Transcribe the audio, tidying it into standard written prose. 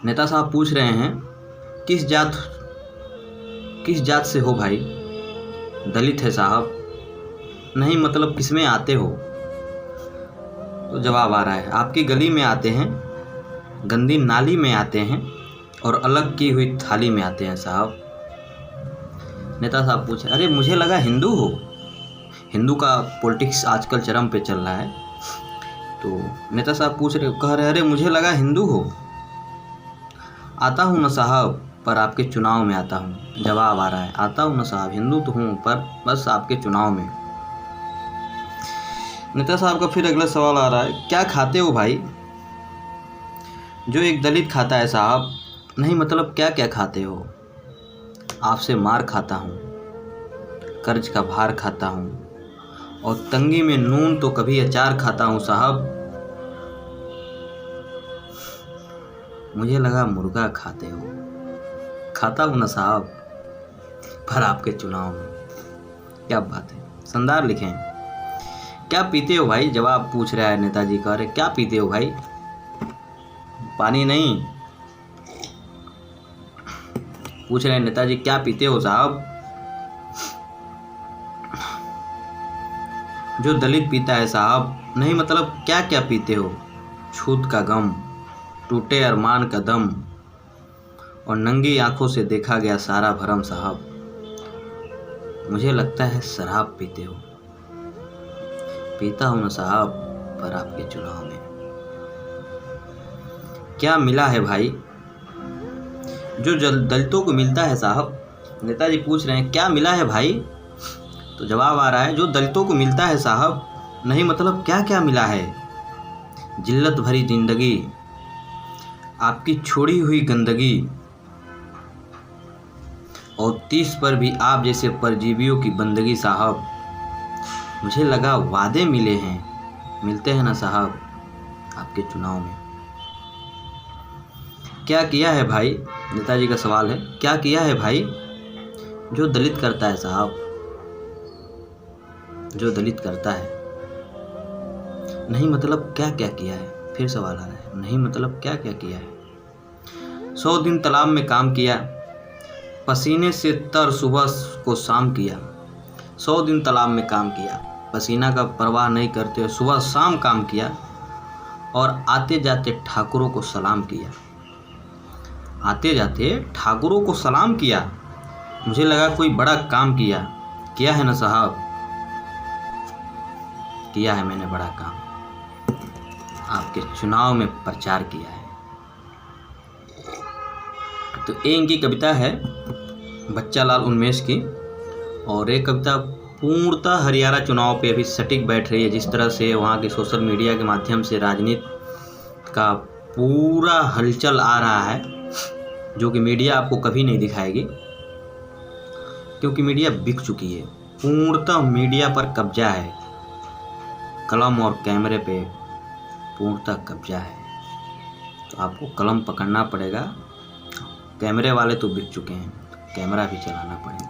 नेता साहब पूछ रहे हैं, किस जात से हो भाई? दलित है साहब। नहीं मतलब किस में आते हो? तो जवाब आ रहा है, आपकी गली में आते हैं, गंदी नाली में आते हैं और अलग की हुई थाली में आते हैं साहब। नेता साहब पूछे, अरे मुझे लगा हिंदू हो। हिंदू का पॉलिटिक्स आजकल चरम पे चल रहा है। तो नेता साहब कह रहे, अरे मुझे लगा हिंदू हो। आता हूँ न साहब, पर आपके चुनाव में आता हूँ। जवाब आ रहा है, आता हूँ न साहब, हिंदू तो हूँ पर बस आपके चुनाव में। नेता साहब का फिर अगला सवाल आ रहा है, क्या खाते हो भाई? जो एक दलित खाता है साहब। नहीं मतलब क्या क्या खाते हो? आपसे मार खाता हूँ, कर्ज का भार खाता हूँ और तंगी में नून तो कभी अचार खाता हूँ साहब। मुझे लगा मुर्गा खाते हो। खाता हूँ ना साहब, पर आपके चुनाव में। क्या बात है, शानदार लिखें। क्या पीते हो भाई? जवाब पूछ रहा है नेताजी का, अरे क्या पीते हो भाई? पानी नहीं, पूछ रहे हैं नेताजी क्या पीते हो साहब? जो दलित पीता है साहब। नहीं मतलब क्या क्या पीते हो? छूत का गम, टूटे अरमान का दम और नंगी आंखों से देखा गया सारा भरम साहब। मुझे लगता है शराब पीते हो। पीता हूं ना साहब, पर आपके चुनाव में। क्या मिला है भाई? जो दलितों को मिलता है साहब। नेताजी पूछ रहे हैं, क्या मिला है भाई? तो जवाब आ रहा है, जो दलितों को मिलता है साहब। नहीं मतलब क्या क्या मिला है? जिल्लत भरी जिंदगी, आपकी छोड़ी हुई गंदगी और 30 पर भी आप जैसे परजीवियों की बंदगी साहब। मुझे लगा वादे मिले हैं, मिलते हैं ना साहब आपके चुनाव में। क्या किया है भाई? नेताजी का सवाल है, क्या किया है भाई? जो दलित करता है साहब, जो दलित करता है। नहीं मतलब क्या क्या किया है? फिर सवाल आ रहा है, नहीं मतलब क्या क्या किया है? 100 दिन तालाब में काम किया, पसीने से तर सुबह को शाम किया। 100 दिन तालाब में काम किया, पसीना का परवाह नहीं करते हुए सुबह शाम काम किया और आते जाते ठाकुरों को सलाम किया। आते जाते ठाकुरों को सलाम किया। मुझे लगा कोई बड़ा काम किया। किया है ना साहब, किया है मैंने बड़ा काम। आपके चुनाव में प्रचार किया है। तो ये इनकी कविता है बच्चा लाल उन्मेष की। और ये कविता पूर्णतः हरियाणा चुनाव पे अभी सटीक बैठ रही है। जिस तरह से वहाँ के सोशल मीडिया के माध्यम से राजनीति का पूरा हलचल आ रहा है, जो कि मीडिया आपको कभी नहीं दिखाएगी, क्योंकि मीडिया बिक चुकी है। पूर्णतः मीडिया पर कब्जा है, कलम और कैमरे पे पूर्णतः कब्जा है। तो आपको कलम पकड़ना पड़ेगा। कैमरे वाले तो बिक चुके हैं, कैमरा भी चलाना पड़ेगा।